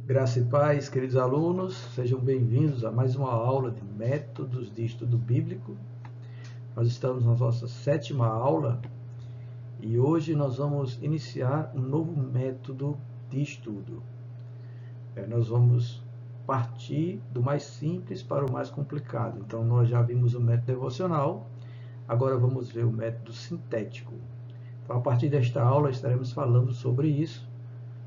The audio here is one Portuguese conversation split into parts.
Graça e paz, queridos alunos, sejam bem-vindos a mais uma aula de métodos de estudo bíblico. Nós estamos na nossa 7ª aula e hoje nós vamos iniciar um novo método de estudo. Nós vamos partir do mais simples para o mais complicado. Então, nós já vimos o método devocional, agora vamos ver o método sintético. Então, a partir desta aula, estaremos falando sobre isso,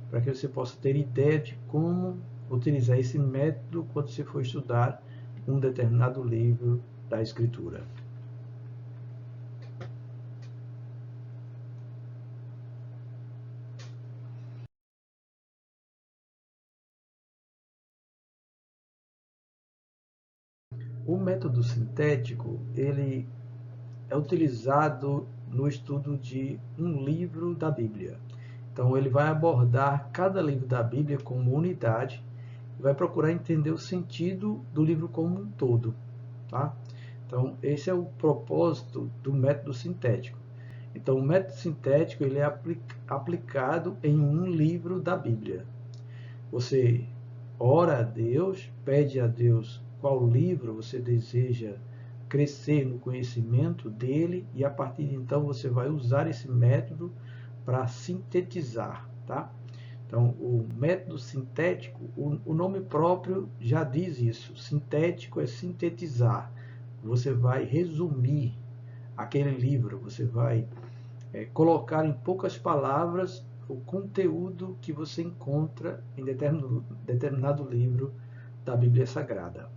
para que você possa ter ideia de como utilizar esse método quando você for estudar um determinado livro da Escritura. O método sintético, ele é utilizado no estudo de um livro da Bíblia. Então, ele vai abordar cada livro da Bíblia como unidade e vai procurar entender o sentido do livro como um todo, tá? Então, esse é o propósito do método sintético. Então, o método sintético ele é aplicado em um livro da Bíblia. Você ora a Deus, pede a Deus qual livro você deseja crescer no conhecimento dele e a partir de então você vai usar esse método para sintetizar, tá? Então, o método sintético, o nome próprio já diz isso. Sintético é sintetizar. Você vai resumir aquele livro, você vai colocar em poucas palavras o conteúdo que você encontra em determinado livro da Bíblia Sagrada.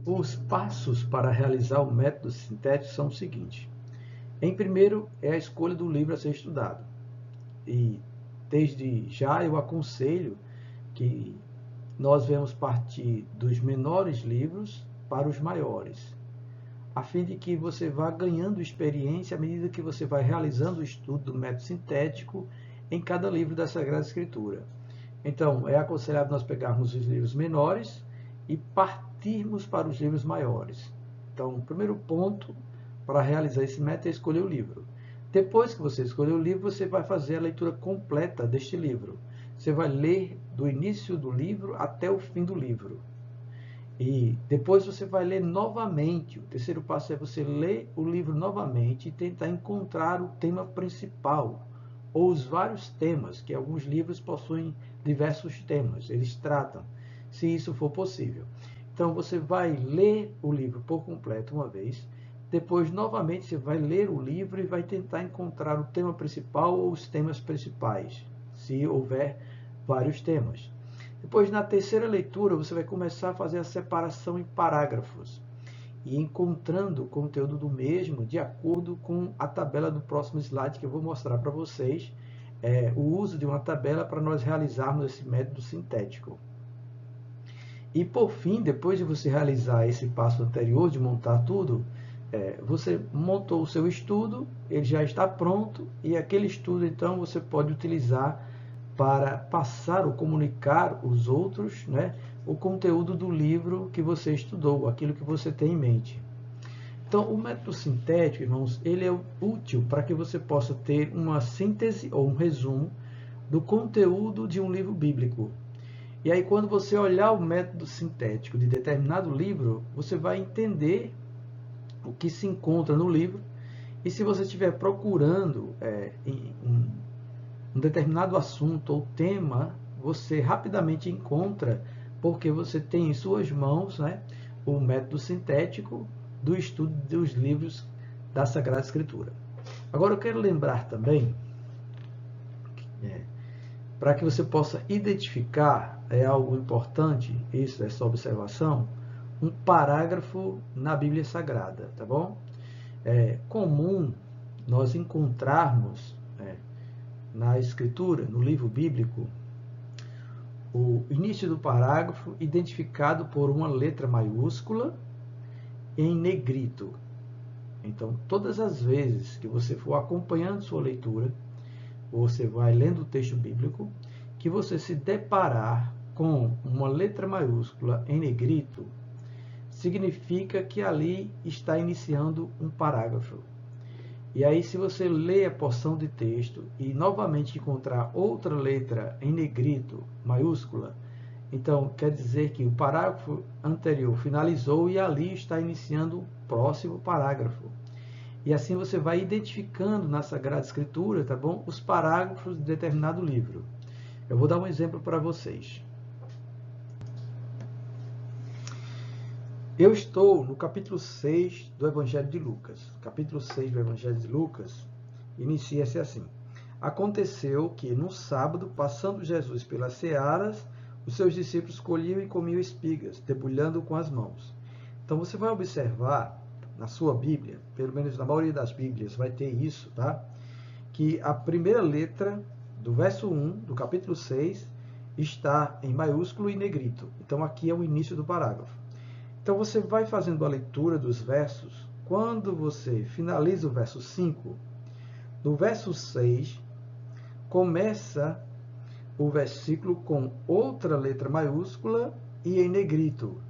Os passos para realizar o método sintético são os seguintes. Em primeiro, é a escolha do livro a ser estudado. E desde já eu aconselho que nós venhamos partir dos menores livros para os maiores, a fim de que você vá ganhando experiência à medida que você vai realizando o estudo do método sintético em cada livro da Sagrada Escritura. Então, é aconselhável nós pegarmos os livros menores e partirmos para os livros maiores. Então, o primeiro ponto para realizar esse método é escolher o livro. Depois que você escolher o livro, você vai fazer a leitura completa deste livro. Você vai ler do início do livro até o fim do livro. E depois você vai ler novamente. O terceiro passo é você ler o livro novamente e tentar encontrar o tema principal, ou os vários temas, que alguns livros possuem diversos temas, eles tratam, se isso for possível. Então você vai ler o livro por completo uma vez, depois novamente você vai ler o livro e vai tentar encontrar o tema principal ou os temas principais, se houver vários temas. Depois, na terceira leitura, você vai começar a fazer a separação em parágrafos e encontrando o conteúdo do mesmo de acordo com a tabela do próximo slide que eu vou mostrar para vocês, o uso de uma tabela para nós realizarmos esse método sintético. E por fim, depois de você realizar esse passo anterior de montar tudo, você montou o seu estudo, ele já está pronto e aquele estudo então você pode utilizar para passar ou comunicar aos outros, né, o conteúdo do livro que você estudou, aquilo que você tem em mente. Então, o método sintético, irmãos, ele é útil para que você possa ter uma síntese ou um resumo do conteúdo de um livro bíblico. E aí, quando você olhar o método sintético de determinado livro, você vai entender o que se encontra no livro. E se você estiver procurando um determinado assunto ou tema, você rapidamente encontra, porque você tem em suas mãos, né, o método sintético do estudo dos livros da Sagrada Escritura. Agora eu quero lembrar também, para que você possa identificar, é algo importante, isso, essa observação, um parágrafo na Bíblia Sagrada, tá bom? É comum nós encontrarmos na Escritura, no livro bíblico, o início do parágrafo identificado por uma letra maiúscula em negrito. Então, todas as vezes que você for acompanhando sua leitura, você vai lendo o texto bíblico, que você se deparar com uma letra maiúscula em negrito, significa que ali está iniciando um parágrafo. E aí, se você lê a porção de texto e novamente encontrar outra letra em negrito, maiúscula, então quer dizer que o parágrafo anterior finalizou e ali está iniciando o próximo parágrafo. E assim você vai identificando na Sagrada Escritura, tá bom? Os parágrafos de determinado livro. Eu vou dar um exemplo para vocês. Eu estou no capítulo 6 do Evangelho de Lucas. Capítulo 6 do Evangelho de Lucas inicia-se assim. Aconteceu que, no sábado, passando Jesus pelas searas, os seus discípulos colhiam e comiam espigas, debulhando com as mãos. Então, você vai observar na sua Bíblia, pelo menos na maioria das Bíblias vai ter isso, tá? Que a primeira letra do verso 1 do capítulo 6 está em maiúsculo e negrito. Então, aqui é o início do parágrafo. Então, você vai fazendo a leitura dos versos. Quando você finaliza o verso 5, no verso 6, começa o versículo com outra letra maiúscula e em negrito,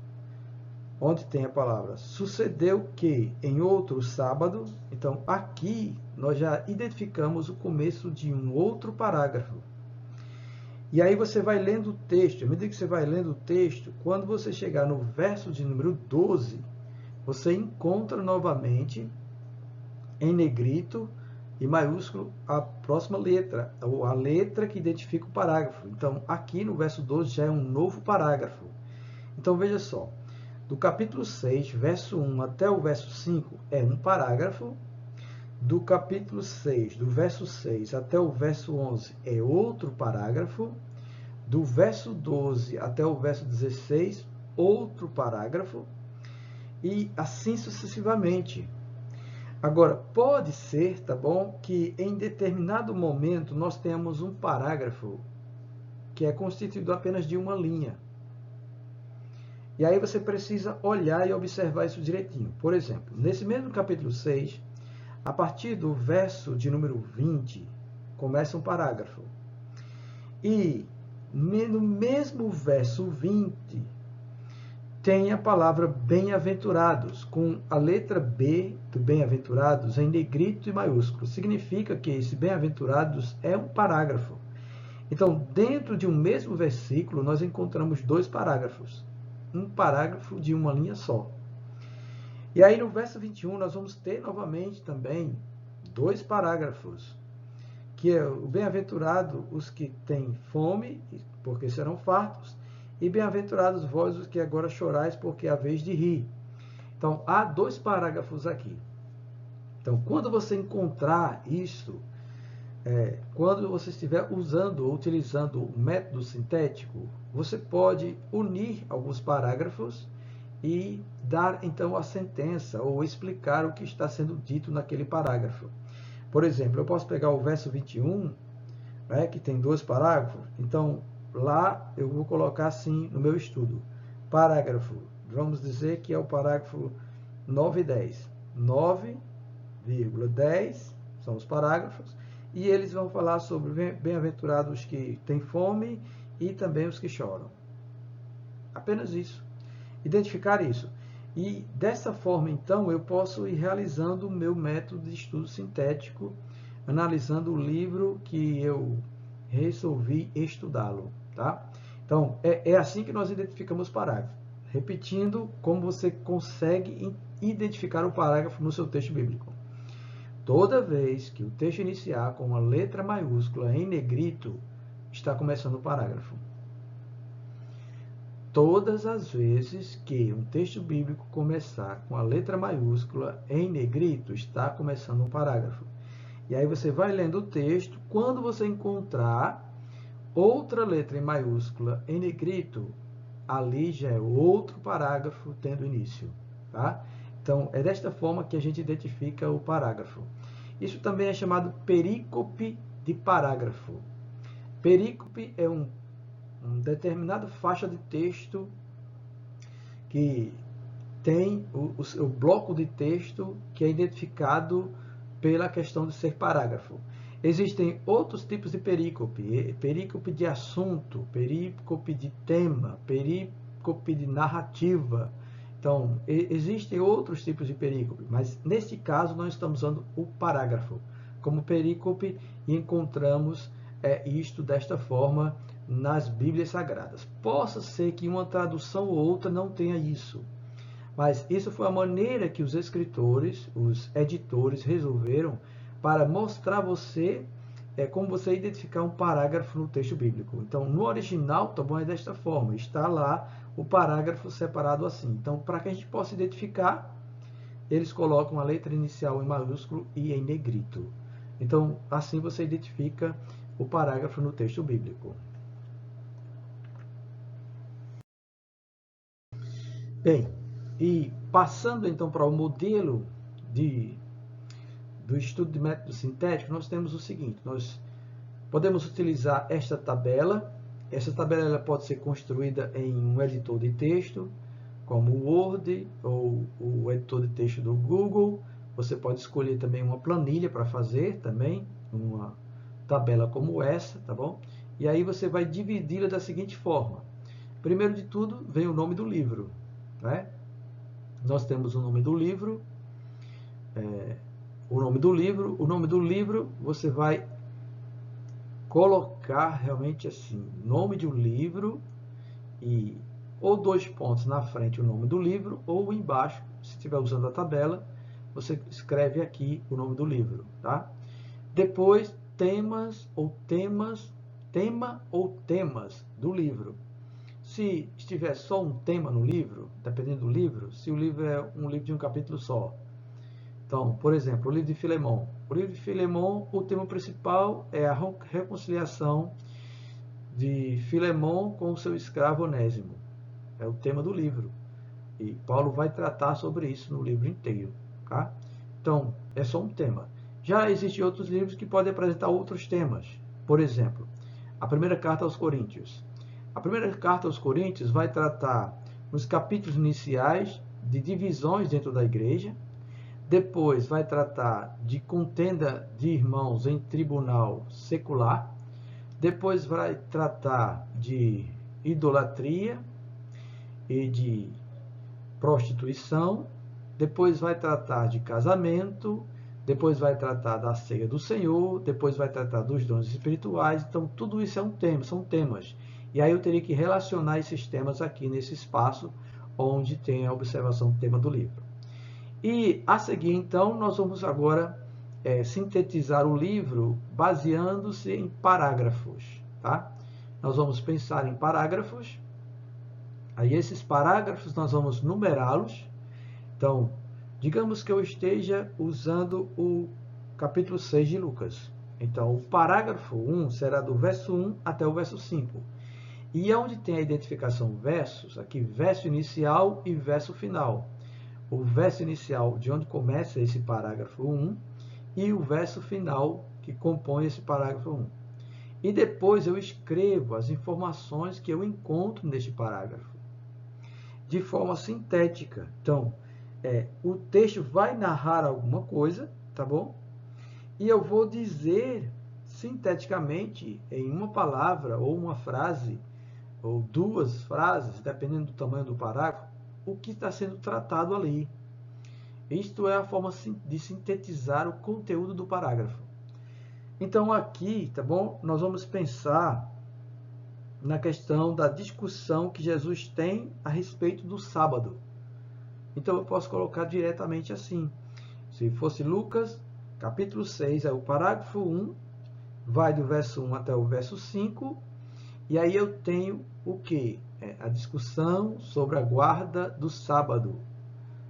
onde tem a palavra sucedeu que em outro sábado. Então, aqui nós já identificamos o começo de um outro parágrafo. E aí você vai lendo o texto. À medida que você vai lendo o texto, quando você chegar no verso de número 12, você encontra novamente em negrito e maiúsculo a próxima letra, ou a letra que identifica o parágrafo. Então, aqui no verso 12 já é um novo parágrafo. Então, veja só. Do capítulo 6, verso 1 até o verso 5 é um parágrafo. Do capítulo 6, do verso 6 até o verso 11 é outro parágrafo. Do verso 12 até o verso 16, outro parágrafo. E assim sucessivamente. Agora, pode ser, tá bom, que em determinado momento nós tenhamos um parágrafo que é constituído apenas de uma linha. E aí você precisa olhar e observar isso direitinho. Por exemplo, nesse mesmo capítulo 6, a partir do verso de número 20, começa um parágrafo. E no mesmo verso 20, tem a palavra bem-aventurados, com a letra B do bem-aventurados em negrito e maiúsculo. Significa que esse bem-aventurados é um parágrafo. Então, dentro de um mesmo versículo, nós encontramos dois parágrafos. Um parágrafo de uma linha só. E aí no verso 21 nós vamos ter novamente também dois parágrafos, que é o bem-aventurado os que têm fome, porque serão fartos, e bem-aventurados vós os que agora chorais, porque é a vez de rir. Então, há dois parágrafos aqui. Então, quando você encontrar isso, quando você estiver usando ou utilizando o método sintético, você pode unir alguns parágrafos e dar, então, a sentença ou explicar o que está sendo dito naquele parágrafo. Por exemplo, eu posso pegar o verso 21, né, que tem dois parágrafos. Então, lá eu vou colocar assim no meu estudo. Parágrafo, vamos dizer que é o parágrafo 9 e 10. 9,10 são os parágrafos. E eles vão falar sobre bem-aventurados que têm fome e também os que choram. Apenas isso. Identificar isso. E dessa forma, então, eu posso ir realizando o meu método de estudo sintético, analisando o livro que eu resolvi estudá-lo. Tá? Então, é assim que nós identificamos o parágrafo. Repetindo, como você consegue identificar o parágrafo no seu texto bíblico. Toda vez que o texto iniciar com uma letra maiúscula em negrito, está começando o parágrafo. Todas as vezes que um texto bíblico começar com a letra maiúscula em negrito, está começando um parágrafo. E aí você vai lendo o texto, quando você encontrar outra letra em maiúscula em negrito, ali já é outro parágrafo tendo início. Tá? Então, é desta forma que a gente identifica o parágrafo. Isso também é chamado perícope de parágrafo. Perícope é uma determinada faixa de texto que tem o seu bloco de texto que é identificado pela questão de ser parágrafo. Existem outros tipos de perícope. Perícope de assunto, perícope de tema, perícope de narrativa Então, existem outros tipos de perícope, mas neste caso nós estamos usando o parágrafo como perícope e encontramos isto desta forma nas Bíblias Sagradas. Possa ser que uma tradução ou outra não tenha isso, mas isso foi a maneira que os escritores, os editores resolveram para mostrar a você como você identificar um parágrafo no texto bíblico. Então, no original, tá bom, é desta forma, está lá o parágrafo separado assim. Então, para que a gente possa identificar, eles colocam a letra inicial em maiúsculo e em negrito. Então, assim você identifica o parágrafo no texto bíblico. Bem, e passando então para o modelo do estudo de método sintético, nós temos o seguinte: nós podemos utilizar esta tabela. Essa tabela ela pode ser construída em um editor de texto, como o Word ou o editor de texto do Google. Você pode escolher também uma planilha para fazer também, uma tabela como essa, tá bom? E aí você vai dividi-la da seguinte forma. Primeiro de tudo, vem o nome do livro, né? Nós temos o nome do livro, o nome do livro você vai colocar realmente assim, nome de um livro e ou 2 pontos na frente o nome do livro, ou embaixo, se estiver usando a tabela, você escreve aqui o nome do livro, tá? Depois, tema ou temas do livro. Se estiver só um tema no livro, dependendo do livro, se o livro é um livro de um capítulo só. Então, por exemplo, o livro de Filemão. O livro de Filemão, o tema principal é a reconciliação de Filemão com o seu escravo Onésimo. É o tema do livro. E Paulo vai tratar sobre isso no livro inteiro. Tá? Então, é só um tema. Já existem outros livros que podem apresentar outros temas. Por exemplo, a primeira carta aos Coríntios. A primeira carta aos Coríntios vai tratar, nos capítulos iniciais, de divisões dentro da igreja. Depois vai tratar de contenda de irmãos em tribunal secular. Depois vai tratar de idolatria e de prostituição. Depois vai tratar de casamento. Depois vai tratar da ceia do Senhor. Depois vai tratar dos dons espirituais. Então, tudo isso é um tema, são temas. E aí eu teria que relacionar esses temas aqui nesse espaço onde tem a observação do tema do livro. E a seguir, então, nós vamos agora sintetizar o livro baseando-se em parágrafos. Tá? Nós vamos pensar em parágrafos. Aí esses parágrafos nós vamos numerá-los. Então, digamos que eu esteja usando o capítulo 6 de Lucas. Então, o parágrafo 1 será do verso 1 até o verso 5. E onde tem a identificação versos, aqui verso inicial e verso final. O verso inicial de onde começa esse parágrafo 1 e o verso final que compõe esse parágrafo 1. E depois eu escrevo as informações que eu encontro neste parágrafo, de forma sintética. Então, o texto vai narrar alguma coisa, tá bom? E eu vou dizer sinteticamente, em uma palavra ou uma frase, ou 2 frases, dependendo do tamanho do parágrafo, o que está sendo tratado ali. Isto é a forma de sintetizar o conteúdo do parágrafo. Então aqui, tá bom? Nós vamos pensar na questão da discussão que Jesus tem a respeito do sábado. Então eu posso colocar diretamente assim. Se fosse Lucas, capítulo 6, é o parágrafo 1, vai do verso 1 até o verso 5, e aí eu tenho o quê? A discussão sobre a guarda do sábado,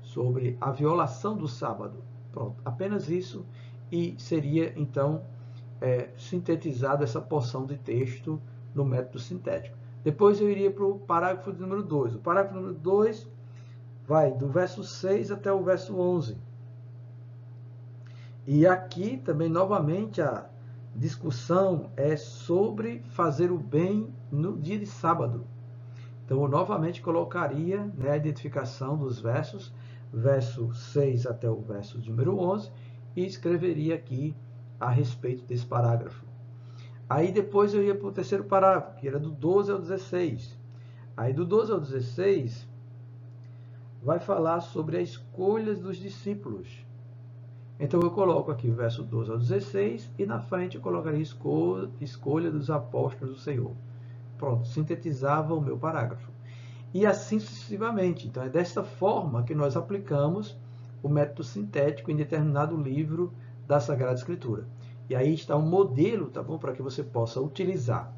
sobre a violação do sábado. Pronto, apenas isso, e seria então sintetizado essa porção de texto no método sintético. Depois eu iria para o parágrafo número 2. O parágrafo número 2 vai do verso 6 até o verso 11. E aqui também, novamente, a discussão é sobre fazer o bem no dia de sábado. Então, eu novamente colocaria a identificação dos versos, verso 6 até o verso número 11, e escreveria aqui a respeito desse parágrafo. Aí depois eu ia para o terceiro parágrafo, que era do 12 ao 16. Aí do 12 ao 16, vai falar sobre as escolhas dos discípulos. Então eu coloco aqui o verso 12 ao 16 e na frente eu colocaria escolha dos apóstolos do Senhor. Pronto, sintetizava o meu parágrafo. E assim sucessivamente. Então é desta forma que nós aplicamos o método sintético em determinado livro da Sagrada Escritura. E aí está um modelo, tá bom, para que você possa utilizar.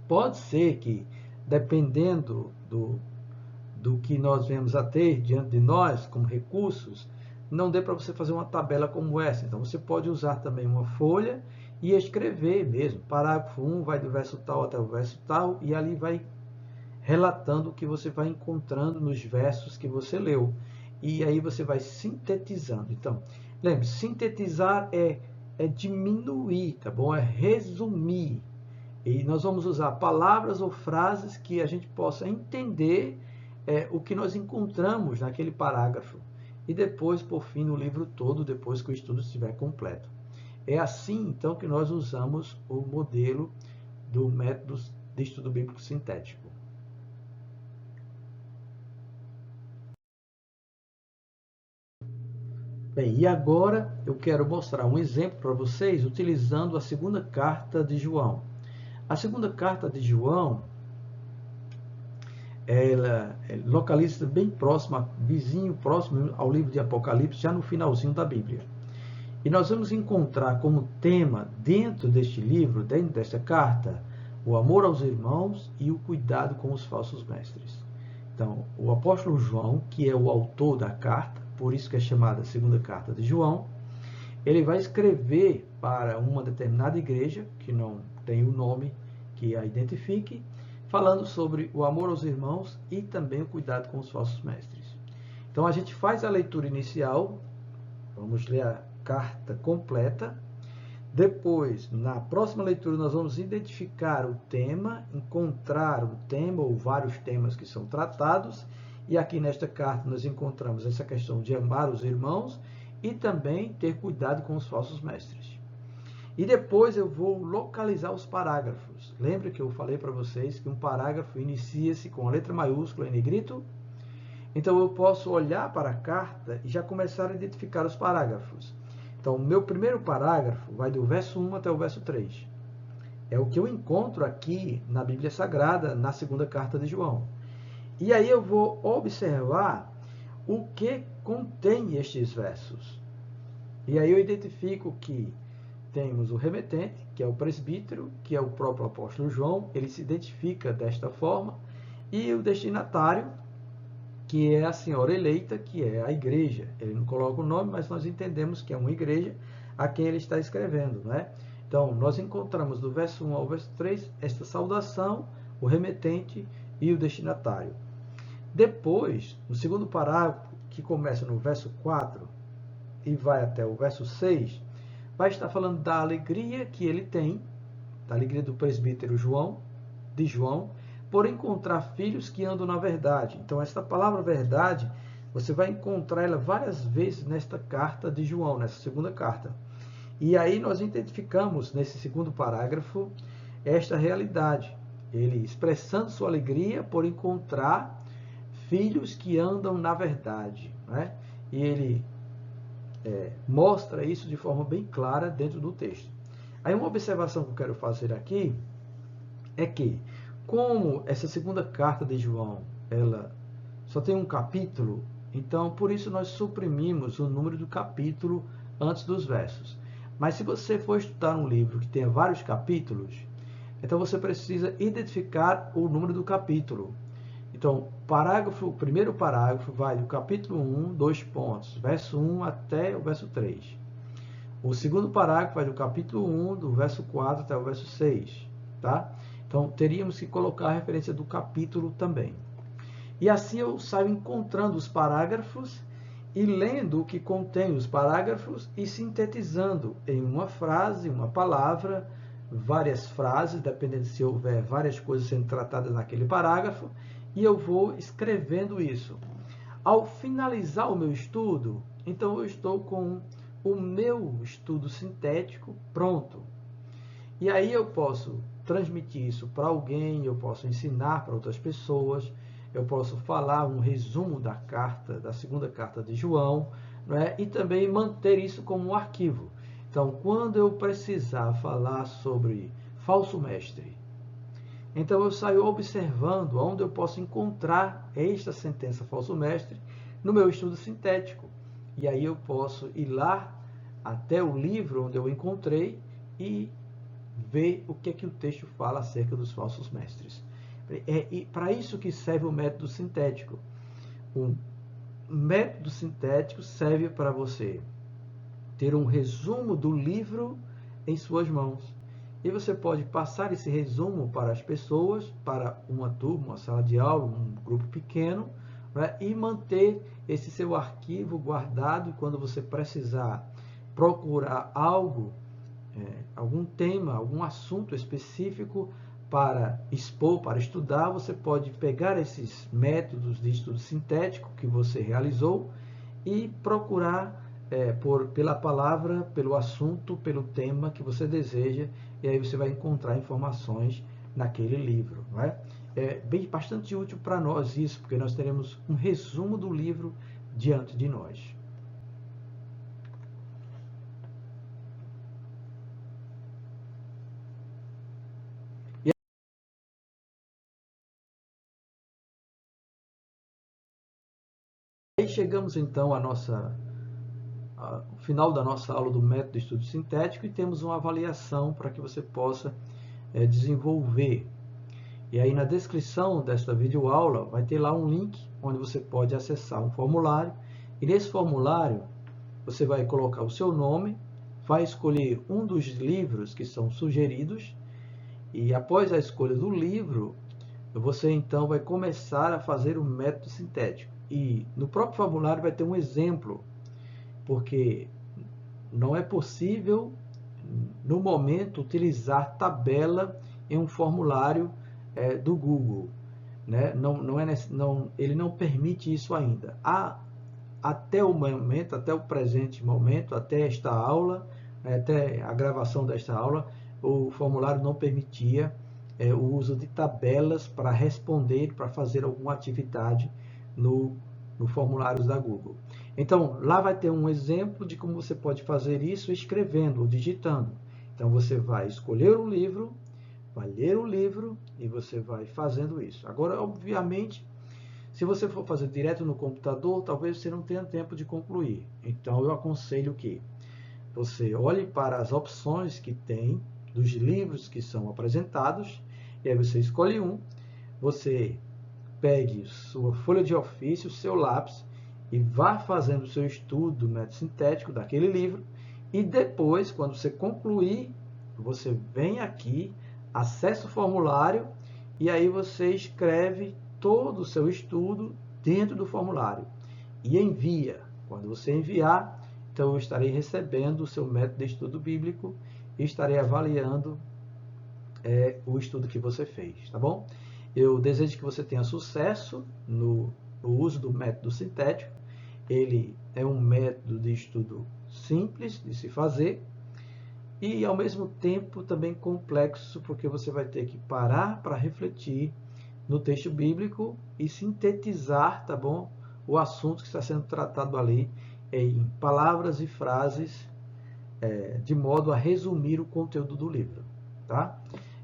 Pode ser que, dependendo do que nós vemos a ter diante de nós como recursos, não dê para você fazer uma tabela como essa. Então você pode usar também uma folha e escrever mesmo. Parágrafo 1 vai do verso tal até o verso tal e ali vai relatando o que você vai encontrando nos versos que você leu. E aí você vai sintetizando. Então, lembre, sintetizar é diminuir, tá bom? É resumir. E nós vamos usar palavras ou frases que a gente possa entender o que nós encontramos naquele parágrafo. E depois, por fim, no livro todo, depois que o estudo estiver completo. É assim, então, que nós usamos o modelo do método de estudo bíblico sintético. Bem, e agora eu quero mostrar um exemplo para vocês utilizando a segunda carta de João. A segunda carta de João, ela localiza bem próximo, vizinho, próximo ao livro de Apocalipse, já no finalzinho da Bíblia. E nós vamos encontrar como tema dentro deste livro, dentro desta carta, o amor aos irmãos e o cuidado com os falsos mestres. Então, o apóstolo João, que é o autor da carta, por isso que é chamada segunda carta de João, ele vai escrever para uma determinada igreja, que não tem o nome que a identifique, falando sobre o amor aos irmãos e também o cuidado com os falsos mestres. Então, a gente faz a leitura inicial, vamos ler a carta completa. Depois, na próxima leitura, nós vamos identificar o tema, encontrar o tema ou vários temas que são tratados. E aqui nesta carta nós encontramos essa questão de amar os irmãos e também ter cuidado com os falsos mestres. E depois eu vou localizar os parágrafos. Lembra que eu falei para vocês que um parágrafo inicia-se com a letra maiúscula em negrito? Então eu posso olhar para a carta e já começar a identificar os parágrafos. Então, o meu primeiro parágrafo vai do verso 1 até o verso 3. É o que eu encontro aqui na Bíblia Sagrada, na segunda carta de João. E aí eu vou observar o que contém estes versos. E aí eu identifico que temos o remetente, que é o presbítero, que é o próprio apóstolo João, ele se identifica desta forma, e o destinatário, que é a senhora eleita, que é a igreja. Ele não coloca o nome, mas nós entendemos que é uma igreja a quem ele está escrevendo, não é? Então, nós encontramos do verso 1 ao verso 3 esta saudação, o remetente e o destinatário. Depois, no segundo parágrafo, que começa no verso 4 e vai até o verso 6, vai estar falando da alegria que ele tem, da alegria do presbítero João, de João, por encontrar filhos que andam na verdade. Então, esta palavra verdade, você vai encontrar ela várias vezes nesta carta de João, nessa segunda carta. E aí nós identificamos, nesse segundo parágrafo, esta realidade. Ele expressando sua alegria por encontrar filhos que andam na verdade, né? E ele mostra isso de forma bem clara dentro do texto. Aí uma observação que eu quero fazer aqui é que, como essa segunda carta de João, ela só tem um capítulo, então por isso nós suprimimos o número do capítulo antes dos versos. Mas se você for estudar um livro que tenha vários capítulos, então você precisa identificar o número do capítulo. Então, o primeiro parágrafo vai do capítulo 1, 2 pontos, verso 1 até o verso 3. O segundo parágrafo vai do capítulo 1, do verso 4 até o verso 6, tá? Então, teríamos que colocar a referência do capítulo também. E assim eu saio encontrando os parágrafos e lendo o que contém os parágrafos e sintetizando em uma frase, uma palavra, várias frases, dependendo se houver várias coisas sendo tratadas naquele parágrafo, e eu vou escrevendo isso. Ao finalizar o meu estudo, então eu estou com o meu estudo sintético pronto. E aí eu posso transmitir isso para alguém, eu posso ensinar para outras pessoas, eu posso falar um resumo da carta, da segunda carta de João, não é? E também manter isso como um arquivo. Então, quando eu precisar falar sobre falso mestre, então eu saio observando onde eu posso encontrar esta sentença falso mestre no meu estudo sintético. E aí eu posso ir lá até o livro onde eu encontrei e ver o que é que o texto fala acerca dos falsos mestres. É para isso que serve o método sintético. O método sintético serve para você ter um resumo do livro em suas mãos. E você pode passar esse resumo para as pessoas, para uma turma, uma sala de aula, um grupo pequeno, né? E manter esse seu arquivo guardado, e quando você precisar procurar algo, algum tema, algum assunto específico para expor, para estudar, você pode pegar esses métodos de estudo sintético que você realizou e procurar pela palavra, pelo assunto, pelo tema que você deseja, e aí você vai encontrar informações naquele livro. Não é? Bastante útil para nós isso, porque nós teremos um resumo do livro diante de nós. E aí chegamos então ao final da nossa aula do método de estudo sintético e temos uma avaliação para que você possa desenvolver. E aí na descrição desta videoaula vai ter lá um link onde você pode acessar um formulário. E nesse formulário você vai colocar o seu nome, vai escolher um dos livros que são sugeridos e após a escolha do livro, você então vai começar a fazer o método sintético. E no próprio formulário vai ter um exemplo, porque não é possível no momento utilizar tabela em um formulário do Google, né? Ele não permite isso ainda. Até o momento, até o presente momento, até esta aula, até a gravação desta aula, o formulário não permitia o uso de tabelas para responder, para fazer alguma atividade no formulários da Google. Então, lá vai ter um exemplo de como você pode fazer isso escrevendo ou digitando. Então, você vai escolher o livro, vai ler o livro e você vai fazendo isso. Agora, obviamente, se você for fazer direto no computador, talvez você não tenha tempo de concluir. Então, eu aconselho que você olhe para as opções que tem dos livros que são apresentados, e aí você escolhe um, você pegue sua folha de ofício, seu lápis, e vá fazendo o seu estudo do método sintético daquele livro, e depois, quando você concluir, você vem aqui, acessa o formulário, e aí você escreve todo o seu estudo dentro do formulário, e envia. Quando você enviar, então eu estarei recebendo o seu método de estudo bíblico, e estarei avaliando o estudo que você fez, tá bom? Eu desejo que você tenha sucesso no uso do método sintético. Ele é um método de estudo simples de se fazer e, ao mesmo tempo, também complexo, porque você vai ter que parar para refletir no texto bíblico e sintetizar, tá bom? O assunto que está sendo tratado ali em palavras e frases, de modo a resumir o conteúdo do livro, tá?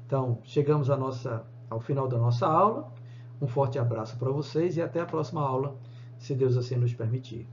Então, chegamos ao final da nossa aula. Um forte abraço para vocês e até a próxima aula, se Deus assim nos permitir.